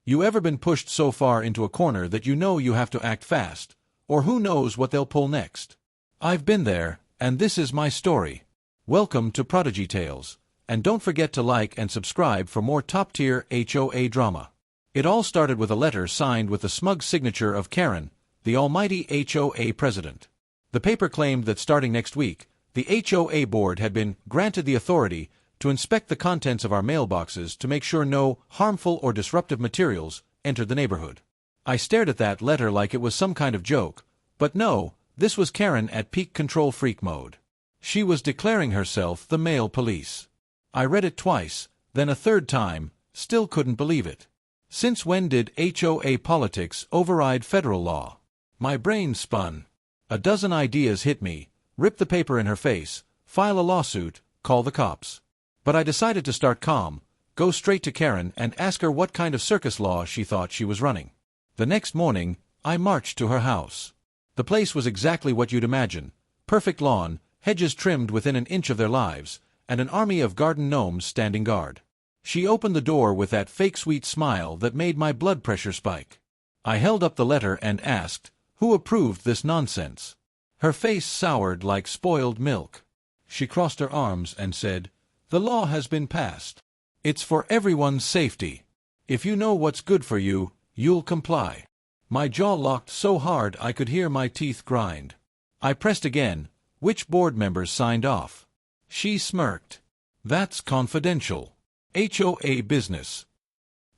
You ever been pushed so far into a corner that you know you have to act fast, or who knows what they'll pull next? I've been there, and this is my story. Welcome to Prodigy Tales, and don't forget to like and subscribe for more top-tier HOA drama. It all started with a letter signed with the smug signature of Karen, the almighty HOA president. The paper claimed that starting next week, the HOA board had been granted the authority to inspect the contents of our mailboxes to make sure no harmful or disruptive materials entered the neighborhood. I stared at that letter like it was some kind of joke, but no, this was Karen at peak control freak mode. She was declaring herself the mail police. I read it twice, then a third time, still couldn't believe it. Since when did HOA politics override federal law? My brain spun. A dozen ideas hit me: rip the paper in her face, file a lawsuit, call the cops. But I decided to start calm, go straight to Karen and ask her what kind of circus law she thought she was running. The next morning, I marched to her house. The place was exactly what you'd imagine: perfect lawn, hedges trimmed within an inch of their lives, and an army of garden gnomes standing guard. She opened the door with that fake sweet smile that made my blood pressure spike. I held up the letter and asked, "Who approved this nonsense?" Her face soured like spoiled milk. She crossed her arms and said, "The law has been passed. It's for everyone's safety. If you know what's good for you, you'll comply." My jaw locked so hard I could hear my teeth grind. I pressed again, "Which board members signed off?" She smirked. "That's confidential. HOA business."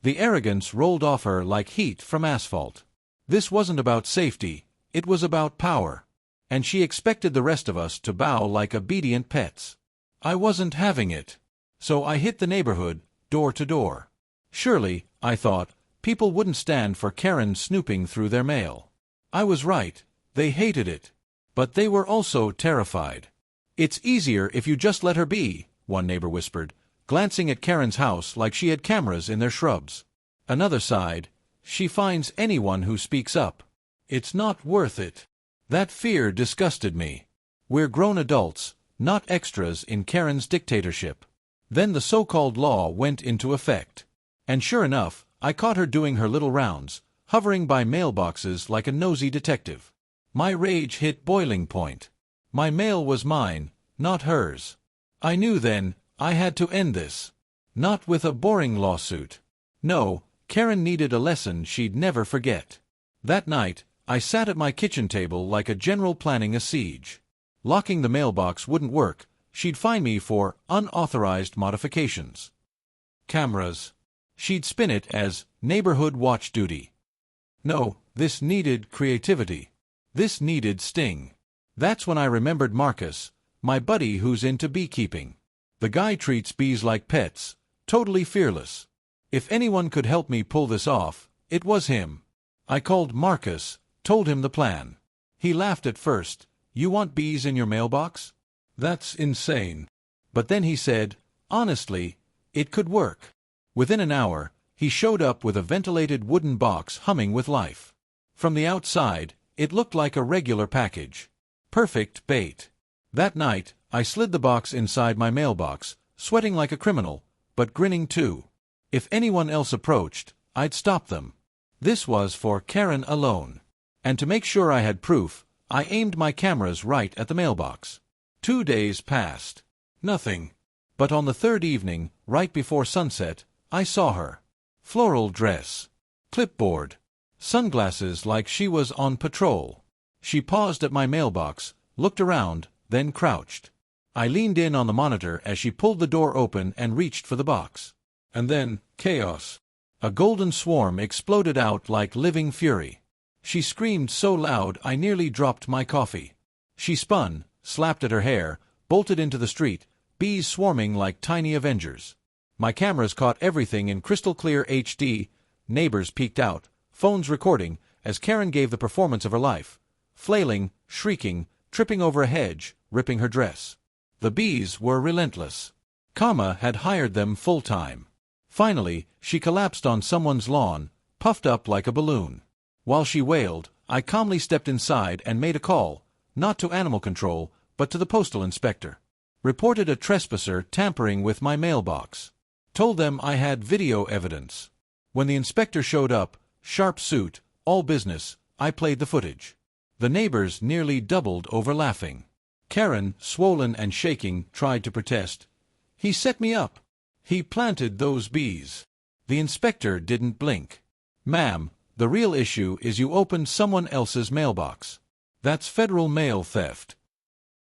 The arrogance rolled off her like heat from asphalt. This wasn't about safety, it was about power. And she expected the rest of us to bow like obedient pets. I wasn't having it. So I hit the neighborhood, door to door. Surely, I thought, people wouldn't stand for Karen snooping through their mail. I was right, they hated it. But they were also terrified. "It's easier if you just let her be," one neighbor whispered, glancing at Karen's house like she had cameras in their shrubs. Another sighed, "She finds anyone who speaks up. It's not worth it." That fear disgusted me. We're grown adults, not extras in Karen's dictatorship. Then the so-called law went into effect. And sure enough, I caught her doing her little rounds, hovering by mailboxes like a nosy detective. My rage hit boiling point. My mail was mine, not hers. I knew then I had to end this. Not with a boring lawsuit. No, Karen needed a lesson she'd never forget. That night, I sat at my kitchen table like a general planning a siege. Locking the mailbox wouldn't work. She'd fine me for unauthorized modifications. Cameras. She'd spin it as neighborhood watch duty. No, this needed creativity. This needed sting. That's when I remembered Marcus, my buddy who's into beekeeping. The guy treats bees like pets, totally fearless. If anyone could help me pull this off, it was him. I called Marcus, told him the plan. He laughed at first. "You want bees in your mailbox? That's insane." But then he said, "Honestly, it could work." Within an hour, he showed up with a ventilated wooden box humming with life. From the outside, it looked like a regular package. Perfect bait. That night, I slid the box inside my mailbox, sweating like a criminal, but grinning too. If anyone else approached, I'd stop them. This was for Karen alone. And to make sure I had proof, I aimed my cameras right at the mailbox. 2 days passed. Nothing. But on the third evening, right before sunset, I saw her. Floral dress. Clipboard. Sunglasses like she was on patrol. She paused at my mailbox, looked around, then crouched. I leaned in on the monitor as she pulled the door open and reached for the box. And then, chaos. A golden swarm exploded out like living fury. She screamed so loud I nearly dropped my coffee. She spun, slapped at her hair, bolted into the street, bees swarming like tiny Avengers. My cameras caught everything in crystal clear HD, neighbors peeked out, phones recording, as Karen gave the performance of her life, flailing, shrieking, tripping over a hedge, ripping her dress. The bees were relentless. Kama had hired them full-time. Finally, she collapsed on someone's lawn, puffed up like a balloon. While she wailed, I calmly stepped inside and made a call, not to animal control, but to the postal inspector. Reported a trespasser tampering with my mailbox. Told them I had video evidence. When the inspector showed up, sharp suit, all business, I played the footage. The neighbors nearly doubled over laughing. Karen, swollen and shaking, tried to protest. He set me up. He planted those bees. The inspector didn't blink. Ma'am, the real issue is you opened someone else's mailbox. That's federal mail theft.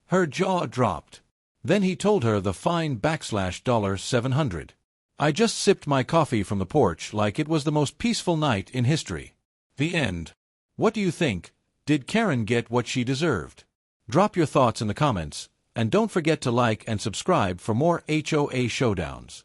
Her jaw dropped. Then he told her the fine $700. I just sipped my coffee from the porch like it was the most peaceful night in history. The end. What do you think? Did Karen get what she deserved? Drop your thoughts in the comments, and don't forget to like and subscribe for more HOA showdowns.